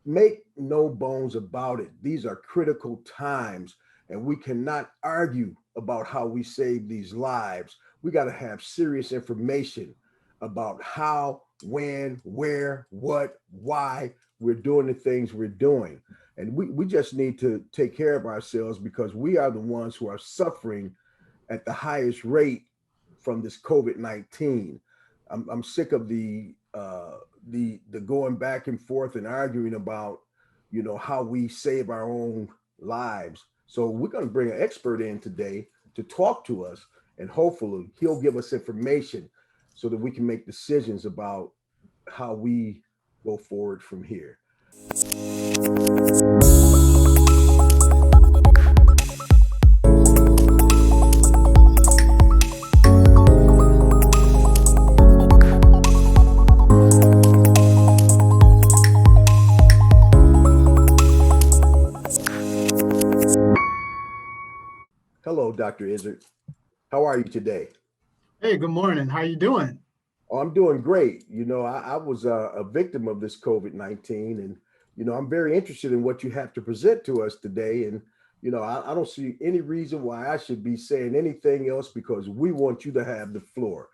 Make no bones about it. These are critical times, and we cannot argue about how we save these lives. We got to have serious information about how, when, where, what, why we're doing the things we're doing. And we just need to take care of ourselves because we are the ones who are suffering at the highest rate from this COVID-19. I'm sick of the going back and forth and arguing about how we save our own lives. So we're going to bring an expert in today to talk to us, and hopefully he'll give us information so that we can make decisions about how we go forward from here. Hello, Dr. Izard. How are you today? Hey, good morning. How you doing? Oh, I'm doing great. I was a victim of this COVID-19, and I'm very interested in what you have to present to us today. And I don't see any reason why I should be saying anything else because we want you to have the floor.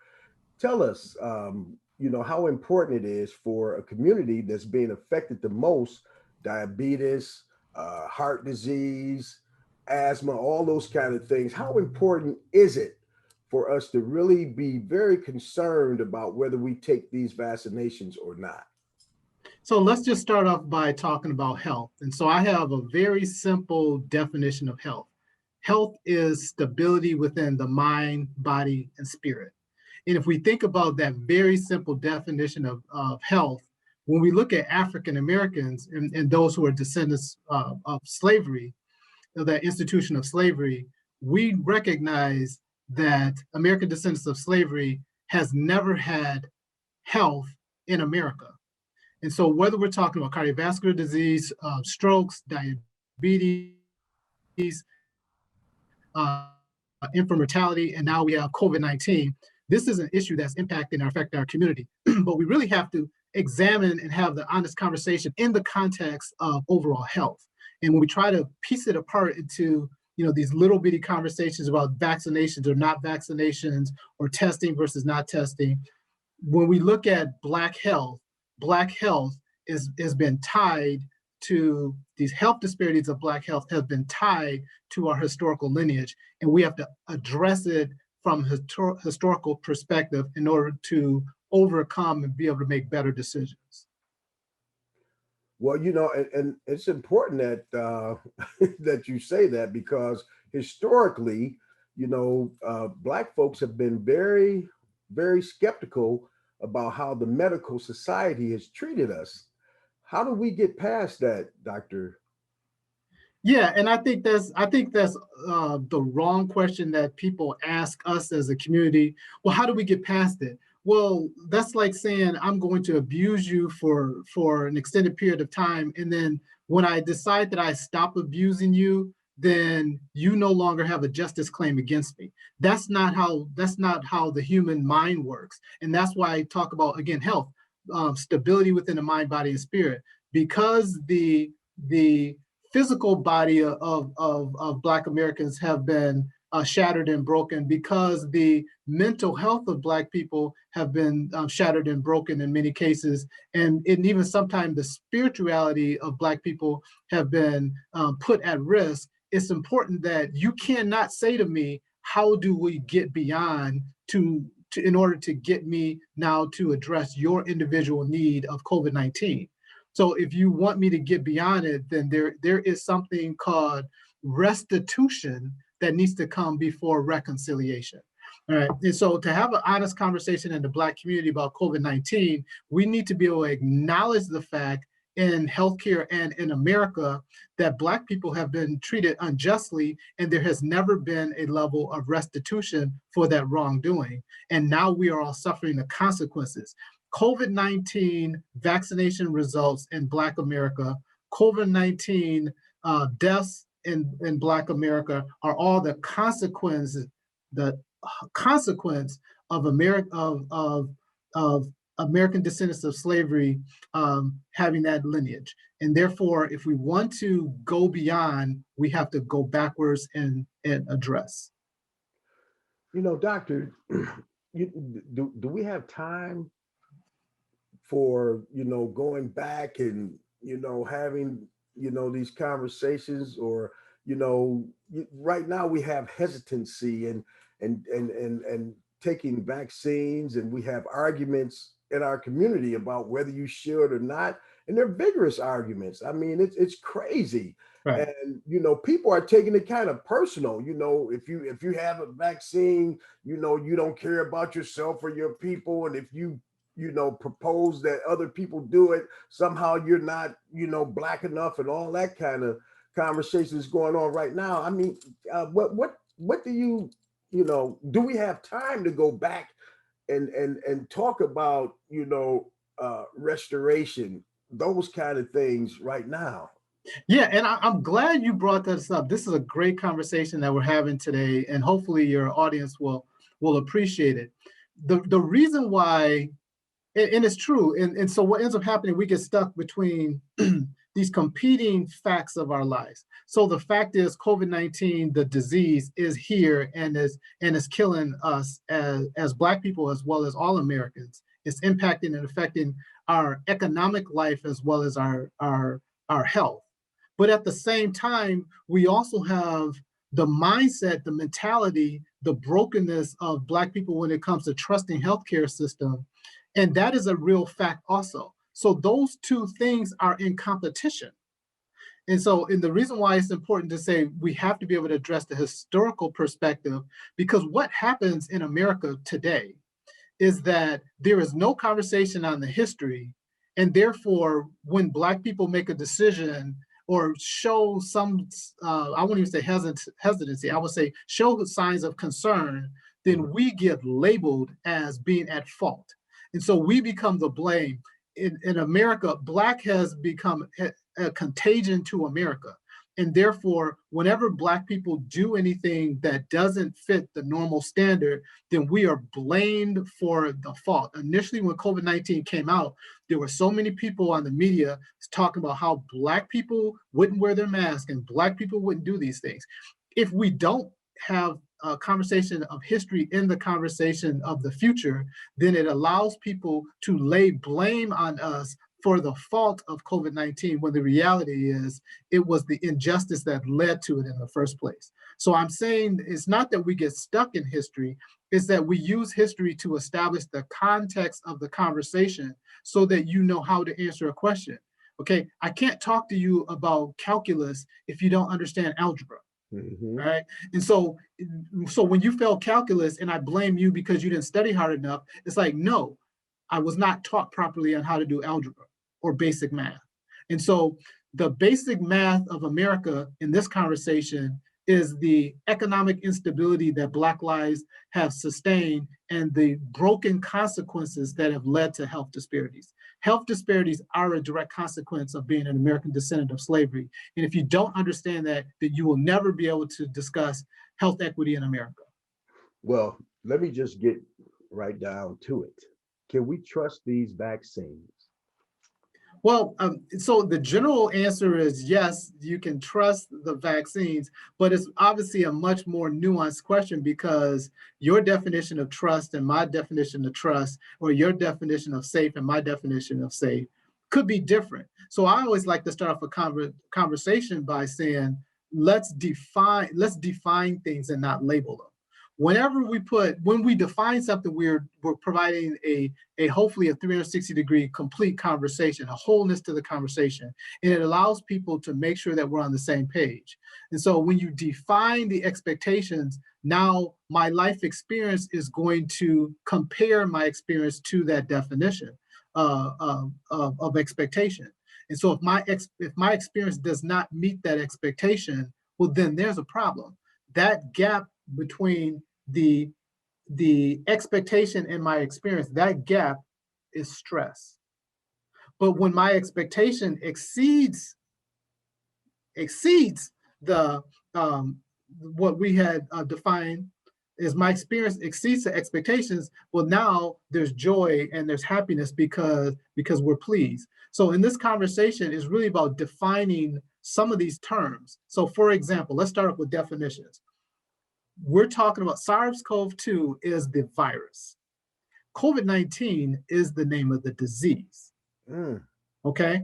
Tell us, how important it is for a community that's being affected the most: diabetes, heart disease, asthma, all those kind of things. How important is it for us to really be very concerned about whether we take these vaccinations or not? So let's just start off by talking about health. And so I have a very simple definition of health. Health is stability within the mind, body, and spirit. And if we think about that very simple definition of health, when we look at African Americans and those who are descendants of slavery, that institution of slavery, we recognize that American descendants of slavery has never had health in America. And so whether we're talking about cardiovascular disease, strokes, diabetes, infant mortality, and now we have COVID-19, this is an issue that's impacting or affecting our community. But we really have to examine and have the honest conversation in the context of overall health. And when we try to piece it apart into these little bitty conversations about vaccinations or not vaccinations or testing versus not testing, when we look at Black health has been tied to these health disparities of Black health have been tied to our historical lineage, and we have to address it from historical perspective in order to overcome and be able to make better decisions. Well, and it's important that that you say that because historically, Black folks have been very, very skeptical about how the medical society has treated us. How do we get past that, Doctor? Yeah, and I think that's the wrong question that people ask us as a community. Well, how do we get past it? Well, that's like saying I'm going to abuse you for an extended period of time, and then when I decide that I stop abusing you, then you no longer have a justice claim against me. That's not how the human mind works, and that's why I talk about again health, stability within the mind, body, and spirit, because the physical body of Black Americans have been shattered and broken, because the mental health of Black people have been shattered and broken in many cases. And even sometimes the spirituality of Black people have been put at risk. It's important that you cannot say to me, how do we get beyond in order to get me now to address your individual need of COVID-19. So if you want me to get beyond it, then there is something called restitution that needs to come before reconciliation. All right. And so to have an honest conversation in the Black community about COVID-19, we need to be able to acknowledge the fact in healthcare and in America that Black people have been treated unjustly, and there has never been a level of restitution for that wrongdoing. And now we are all suffering the consequences. COVID-19 vaccination results in Black America, COVID-19 deaths in Black America are all the consequence of America of American descendants of slavery having that lineage. And therefore, if we want to go beyond, we have to go backwards and address. Doctor, do we have time for, going back and, having, these conversations, or, right now we have hesitancy and taking vaccines, and we have arguments in our community about whether you should or not. And they're vigorous arguments. I mean, it's crazy. Right. And people are taking it kind of personal. If you have a vaccine, you don't care about yourself or your people. And if you propose that other people do it, somehow you're not, black enough, and all that kind of conversation is going on right now. I mean, what do do we have time to go back and talk about, restoration, those kind of things right now? Yeah, and I'm glad you brought this up. This is a great conversation that we're having today, and hopefully your audience will appreciate it. The reason why, and it's true, and so what ends up happening, we get stuck between these competing facts of our lives. So the fact is, COVID-19, the disease, is here and is killing us as Black people, as well as all Americans. It's impacting and affecting our economic life as well as our health. But at the same time, we also have the mindset, the mentality, the brokenness of Black people when it comes to trusting healthcare system. And that is a real fact also. So those two things are in competition. And the reason why it's important to say we have to be able to address the historical perspective, because what happens in America today is that there is no conversation on the history. And therefore, when Black people make a decision or show some, I won't even say hesitancy, I would say show signs of concern, then we get labeled as being at fault. And so we become the blame. In America, Black has become a contagion to America. And therefore, whenever Black people do anything that doesn't fit the normal standard, then we are blamed for the fault. Initially, when COVID-19 came out, there were so many people on the media talking about how Black people wouldn't wear their mask and Black people wouldn't do these things. If we don't have a conversation of history in the conversation of the future, then it allows people to lay blame on us for the fault of COVID-19, when the reality is it was the injustice that led to it in the first place. So I'm saying it's not that we get stuck in history, it's that we use history to establish the context of the conversation so that you know how to answer a question. Okay, I can't talk to you about calculus if you don't understand algebra. Mm-hmm. Right. And so when you fail calculus and I blame you because you didn't study hard enough, it's like, no, I was not taught properly on how to do algebra or basic math. And so the basic math of America in this conversation is the economic instability that Black lives have sustained and the broken consequences that have led to health disparities. Health disparities are a direct consequence of being an American descendant of slavery. And if you don't understand that, then you will never be able to discuss health equity in America. Well, let me just get right down to it. Can we trust these vaccines? Well, so the general answer is yes, you can trust the vaccines, but it's obviously a much more nuanced question, because your definition of trust and my definition of trust, or your definition of safe and my definition of safe, could be different. So I always like to start off a conversation by saying, let's define things and not label them. When we define something, we're providing a hopefully a 360-degree complete conversation, a wholeness to the conversation. And it allows people to make sure that we're on the same page. And so when you define the expectations, now my life experience is going to compare my experience to that definition of expectation. And so if my experience does not meet that expectation, well, then there's a problem. That gap between the expectation and my experience, that gap is stress. But when my expectation exceeds the what we had defined as my experience exceeds the expectations, well, now there's joy and there's happiness because we're pleased. So in this conversation is really about defining some of these terms. So for example, let's start with definitions. We're talking about SARS-CoV-2 is the virus. COVID-19 is the name of the disease. Okay.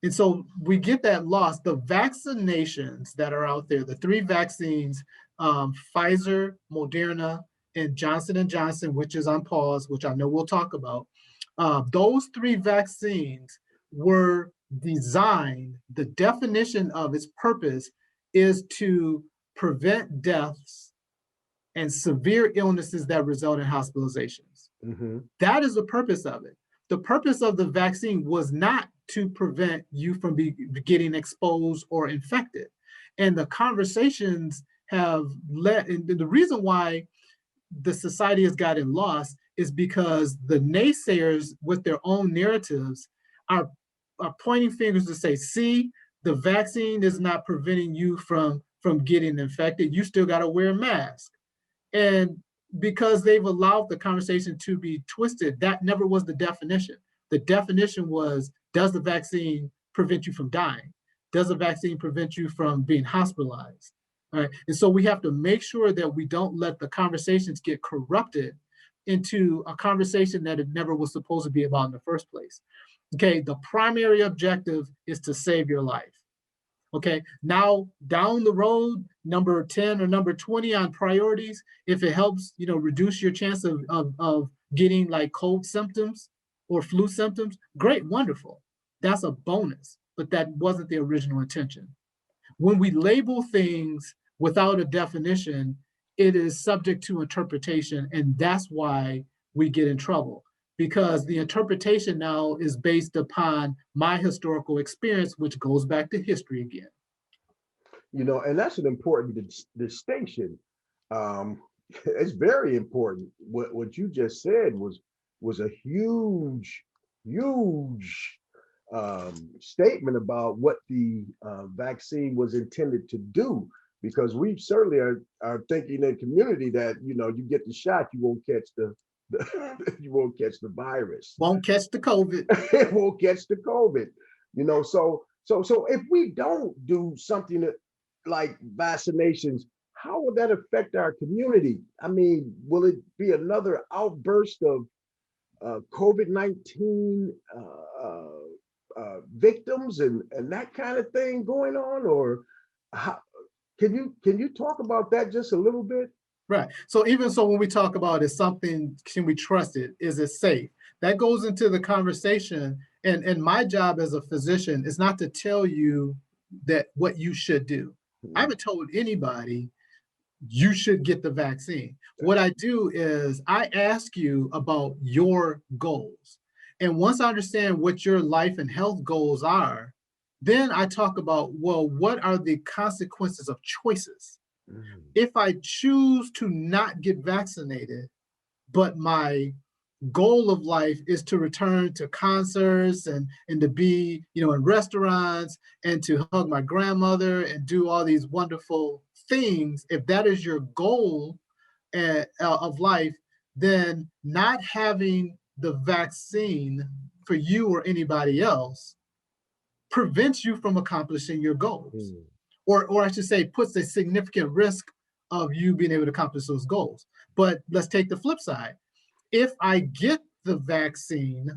And so we get that lost. The vaccinations that are out there, the 3 vaccines, Pfizer, Moderna, and Johnson & Johnson, which is on pause, which I know we'll talk about. Those 3 vaccines were designed, the definition of its purpose is to prevent deaths and severe illnesses that result in hospitalizations. That is the purpose of it. The purpose of the vaccine was not to prevent you from getting exposed or infected. And the conversations have led, and the reason why the society has gotten lost is because the naysayers with their own narratives are pointing fingers to say, see, the vaccine is not preventing you from getting infected. You still got to wear a mask. And because they've allowed the conversation to be twisted, that never was the definition. The definition was, does the vaccine prevent you from dying? Does the vaccine prevent you from being hospitalized? All right. And so we have to make sure that we don't let the conversations get corrupted into a conversation that it never was supposed to be about in the first place. Okay, the primary objective is to save your life. Okay, now down the road, number 10 or number 20 on priorities, if it helps, reduce your chance of getting like cold symptoms or flu symptoms, great, wonderful. That's a bonus, but that wasn't the original intention. When we label things without a definition, it is subject to interpretation, and that's why we get in trouble. Because the interpretation now is based upon my historical experience, which goes back to history again. And that's an important distinction. It's very important. What you just said was a huge statement about what the vaccine was intended to do. Because we certainly are thinking in community that you get the shot, you won't catch you won't catch the virus. Won't catch the COVID. It won't catch the COVID. So if we don't do something like vaccinations, how will that affect our community? I mean, will it be another outburst of COVID-19 victims and that kind of thing going on? Or how, can you talk about that just a little bit? Right. So even so, when we talk about is something, can we trust it? Is it safe? That goes into the conversation. And my job as a physician is not to tell you that what you should do. I haven't told anybody you should get the vaccine. What I do is I ask you about your goals. And once I understand what your life and health goals are, then I talk about, well, what are the consequences of choices? If I choose to not get vaccinated, but my goal of life is to return to concerts and to be, in restaurants and to hug my grandmother and do all these wonderful things, if that is your goal of life, then not having the vaccine for you or anybody else prevents you from accomplishing your goals. Or I should say, puts a significant risk of you being able to accomplish those goals. But let's take the flip side. If I get the vaccine,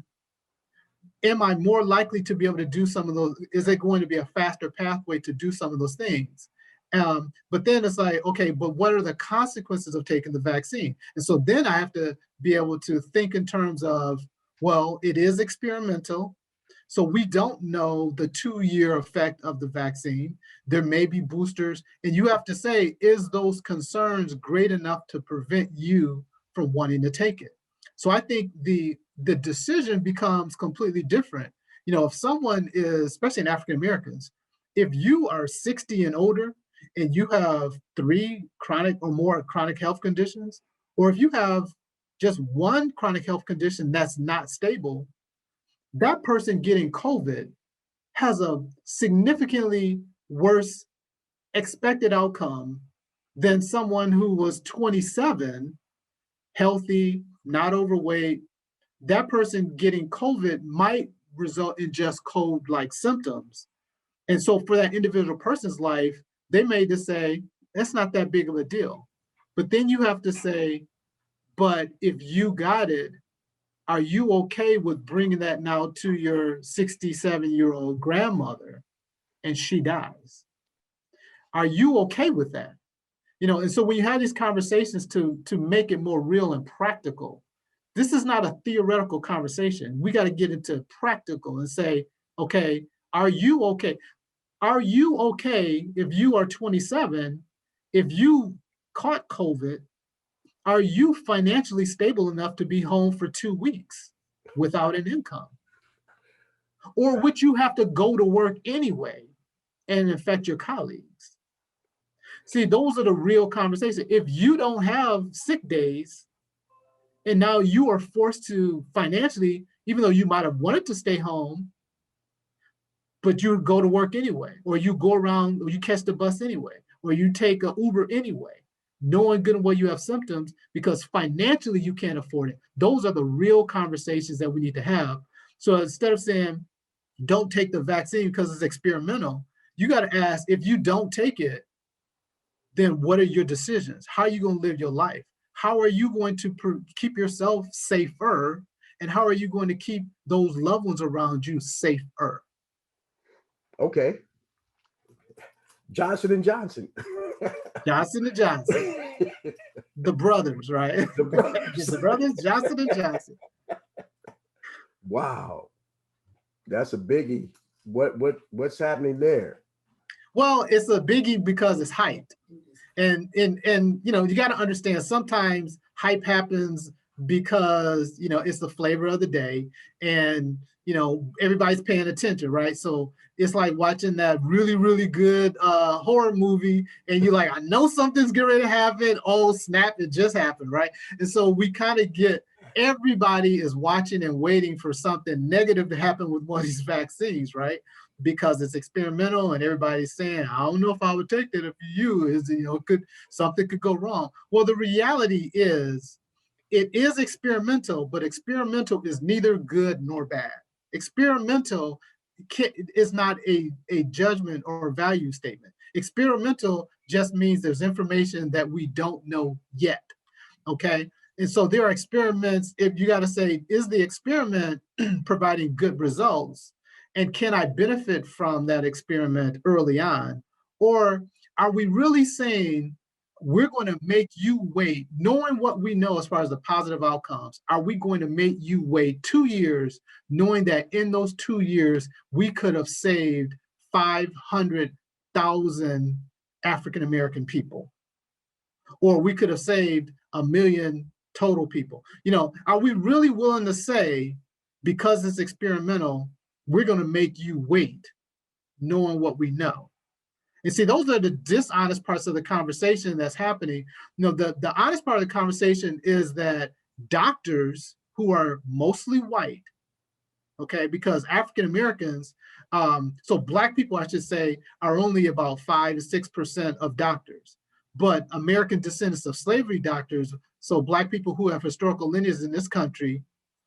am I more likely to be able to do some of those? Is it going to be a faster pathway to do some of those things? But then it's like, okay, but what are the consequences of taking the vaccine? And so then I have to be able to think in terms of, well, it is experimental. So we don't know the 2-year effect of the vaccine. There may be boosters. And you have to say, is those concerns great enough to prevent you from wanting to take it? So I think the decision becomes completely different. If someone is, especially in African Americans, if you are 60 and older and you have 3 chronic or more chronic health conditions, or if you have just one chronic health condition that's not stable, that person getting COVID has a significantly worse expected outcome than someone who was 27, healthy, not overweight. That person getting COVID might result in just cold-like symptoms. And so for that individual person's life, they may just say, that's not that big of a deal. But then you have to say, but if you got it, are you okay with bringing that now to your 67-year-old grandmother and she dies? Are you okay with that? And so when you have these conversations to make it more real and practical, this is not a theoretical conversation. We got to get into practical and say, okay, are you okay? Are you okay if you are 27, if you caught COVID, are you financially stable enough to be home for 2 weeks without an income? Or would you have to go to work anyway and infect your colleagues? See, those are the real conversations. If you don't have sick days and now you are forced to financially, even though you might have wanted to stay home, but you go to work anyway, or you go around, or you catch the bus anyway, or you take an Uber anyway, knowing good and well you have symptoms because financially you can't afford it. Those are the real conversations that we need to have. So instead of saying, don't take the vaccine because it's experimental, you got to ask, if you don't take it, then what are your decisions? How are you going to live your life? How are you going to keep yourself safer? And how are you going to keep those loved ones around you safer? Okay. Johnson and Johnson. Johnson and Johnson. The brothers, right? The brothers. The brothers, Johnson and Johnson. Wow. That's a biggie. What's happening there? Well, it's a biggie because it's hyped. And you got to understand, sometimes hype happens because it's the flavor of the day, and everybody's paying attention, right? So it's like watching that really, really good horror movie, and you're like, I know something's getting ready to happen. Oh, snap, it just happened, right? And so we kind of everybody is watching and waiting for something negative to happen with one of these vaccines, right? Because it's experimental and everybody's saying, I don't know if I would take that if you, something could go wrong. Well, the reality is it is experimental, but experimental is neither good nor bad. Experimental is not a judgment or value statement. Experimental just means there's information that we don't know yet, okay? And so there are experiments, if you got to say, is the experiment providing good results? And can I benefit from that experiment early on? Or are we really saying, we're going to make you wait, knowing what we know as far as the positive outcomes? Are we going to make you wait 2 years, knowing that in those 2 years, we could have saved 500,000 African-American people? Or we could have saved 1 million total people? Are we really willing to say, because it's experimental, we're going to make you wait, knowing what we know? And see, those are the dishonest parts of the conversation that's happening. The honest part of the conversation is that doctors who are mostly white, okay, because African Americans, so Black people, I should say, are only about 5 to 6% of doctors. But American descendants of slavery doctors, so Black people who have historical lineages in this country,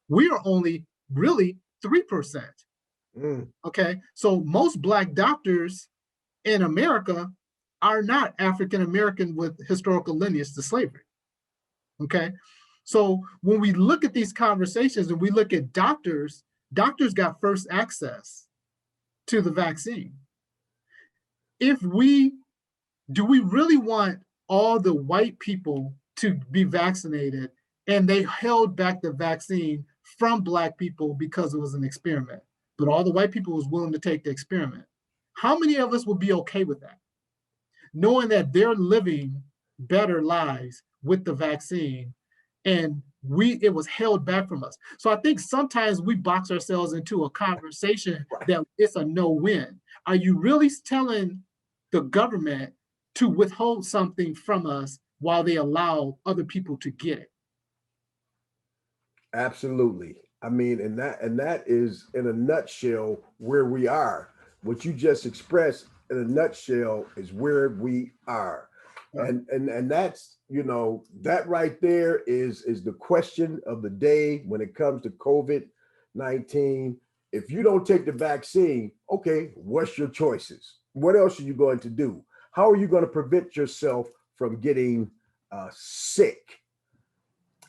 we are only really 3%. Okay, so most Black doctors in America are not African American with historical lineage to slavery. Okay, so when we look at these conversations and we look at doctors got first access to the vaccine. Do we really want all the white people to be vaccinated, and they held back the vaccine from Black people because it was an experiment, but all the white people was willing to take the experiment? How many of us would be okay with that, knowing that they're living better lives with the vaccine, and it was held back from us? So I think sometimes we box ourselves into a conversation that it's a no-win. Are you really telling the government to withhold something from us while they allow other people to get it? Absolutely. I mean, and that is in a nutshell where we are. What you just expressed in a nutshell is where we are. And that's, that right there is the question of the day when it comes to COVID-19. If you don't take the vaccine, okay, what's your choices? What else are you going to do? How are you going to prevent yourself from getting sick?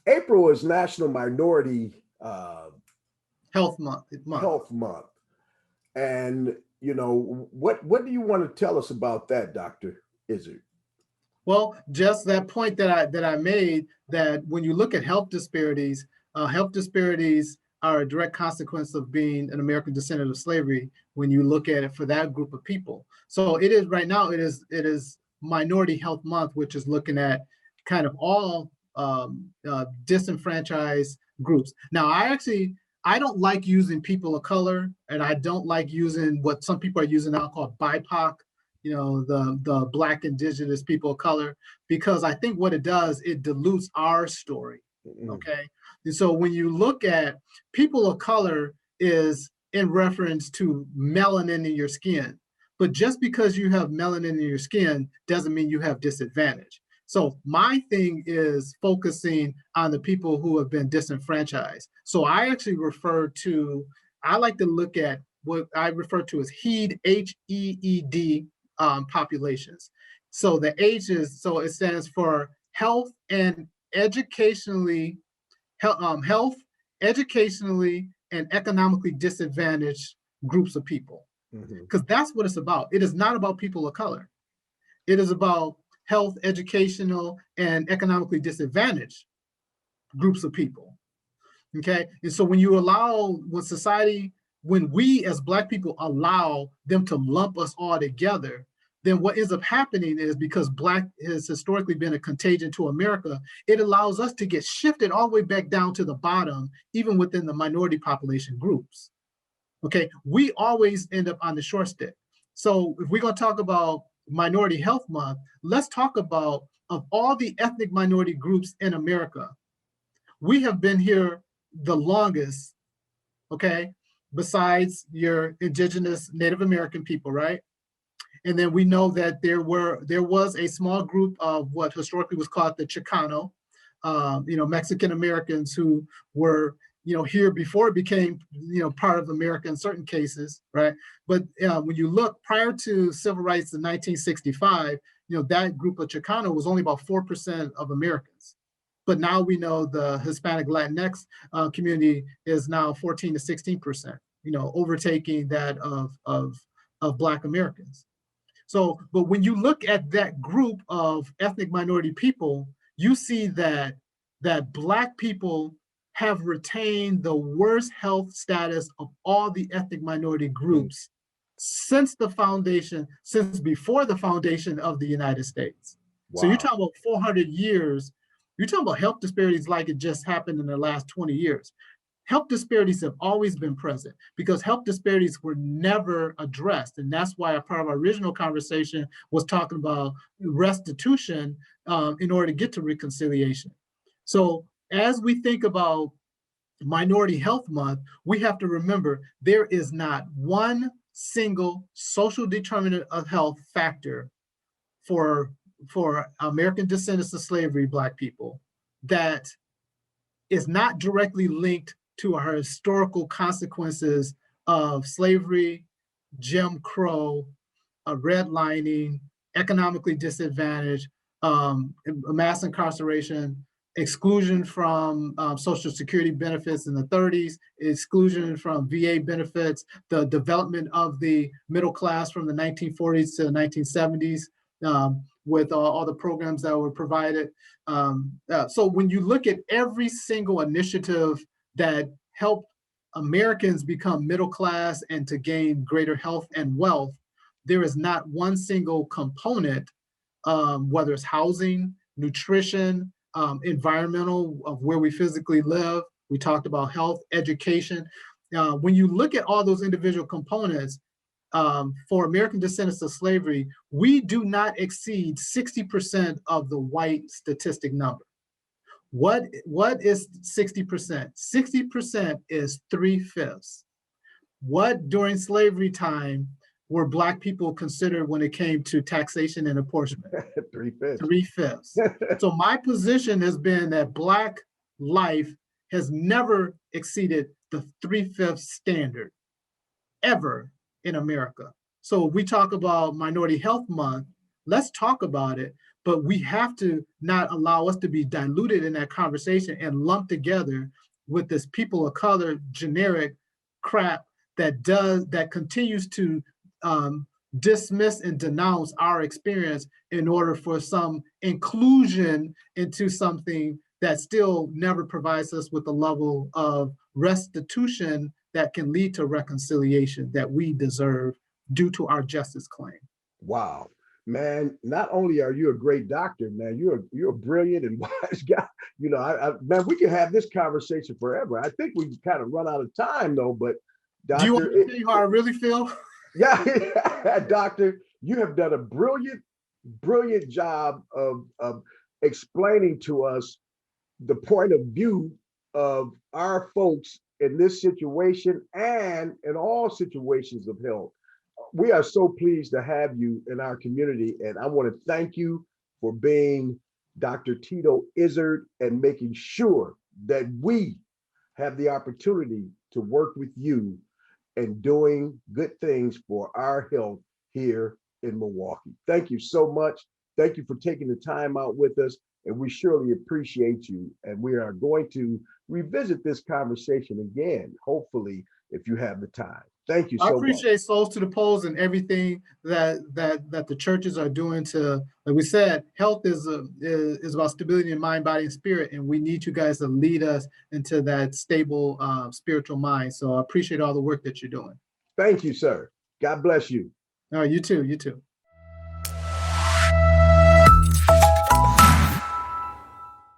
April is National Minority Health Month. Health Month. And what do you want to tell us about that, Dr. Izard? Well, just that point that I made, that when you look at health disparities are a direct consequence of being an American descendant of slavery when you look at it for that group of people. So it is right now, it is Minority Health Month, which is looking at kind of all disenfranchised groups. Now, I don't like using people of color, and I don't like using what some people are using now called BIPOC, the Black, Indigenous, people of color, because I think what it does, it dilutes our story, okay? And so when you look at people of color is in reference to melanin in your skin, but just because you have melanin in your skin doesn't mean you have disadvantage. So my thing is focusing on the people who have been disenfranchised. So I actually I like to look at what I refer to as HEED, HEED populations. So the H so it stands for health and educationally, health, educationally, and economically disadvantaged groups of people. Because that's what it's about. It is not about people of color. It is about health, educational, and economically disadvantaged groups of people. Okay, and so when we as Black people allow them to lump us all together, then what ends up happening is, because Black has historically been a contagion to America, it allows us to get shifted all the way back down to the bottom, even within the minority population groups. Okay, we always end up on the short stick. So if we're going to talk about Minority Health Month, let's talk about, of all the ethnic minority groups in America, we have been here the longest, okay, besides your indigenous Native American people, right? And then we know that there was a small group of what historically was called the Chicano, Mexican Americans who were, here before it became, part of America in certain cases, right? But when you look prior to civil rights in 1965, that group of Chicano was only about 4% of Americans. But now we know the Hispanic Latinx community is now 14 to 16%, overtaking that of Black Americans. So, but when you look at that group of ethnic minority people, you see that Black people have retained the worst health status of all the ethnic minority groups since before the foundation of the United States. Wow. So you're talking about 400 years, you're talking about health disparities like it just happened in the last 20 years. Health disparities have always been present because health disparities were never addressed. And that's why a part of our original conversation was talking about restitution in order to get to reconciliation. So as we think about Minority Health Month, we have to remember there is not one single social determinant of health factor for American descendants of slavery, Black people, that is not directly linked to our historical consequences of slavery, Jim Crow, redlining, economically disadvantaged, mass incarceration, exclusion from Social Security benefits in the 30s, exclusion from VA benefits, the development of the middle class from the 1940s to the 1970s, with all the programs that were provided. So when you look at every single initiative that helped Americans become middle class and to gain greater health and wealth, there is not one single component, whether it's housing, nutrition, environmental, of where we physically live. We talked about health, education. When you look at all those individual components, for American descendants of slavery, we do not exceed 60% of the white statistic number. What is 60%? 60% is 3/5. What during slavery time were Black people considered when it came to taxation and apportionment? 3/5. 3/5. So my position has been that Black life has never exceeded the 3/5 standard ever in America. So we talk about Minority Health Month, let's talk about it, but we have to not allow us to be diluted in that conversation and lumped together with this people of color generic crap that continues to dismiss and denounce our experience in order for some inclusion into something that still never provides us with the level of restitution that can lead to reconciliation that we deserve due to our justice claim. Wow, man! Not only are you a great doctor, man, you're a brilliant and wise guy. Man, we can have this conversation forever. I think we kind of run out of time though. But Do you want doctor, to tell you how I really feel? yeah, doctor, you have done a brilliant job of explaining to us the point of view of our folks in this situation and in all situations of health. We are so pleased to have you in our community, and I want to thank you for being Dr. Tito Izard and making sure that we have the opportunity to work with you and doing good things for our health here in Milwaukee. Thank you so much. Thank you for taking the time out with us, and we surely appreciate you. And we are going to revisit this conversation again, hopefully, if you have the time. Thank you so much. I appreciate Souls to the Polls and everything that the churches are doing to, like we said, health is about stability in mind, body, and spirit, and we need you guys to lead us into that stable spiritual mind. So I appreciate all the work that you're doing. Thank you, sir. God bless you. All right, you too. You too.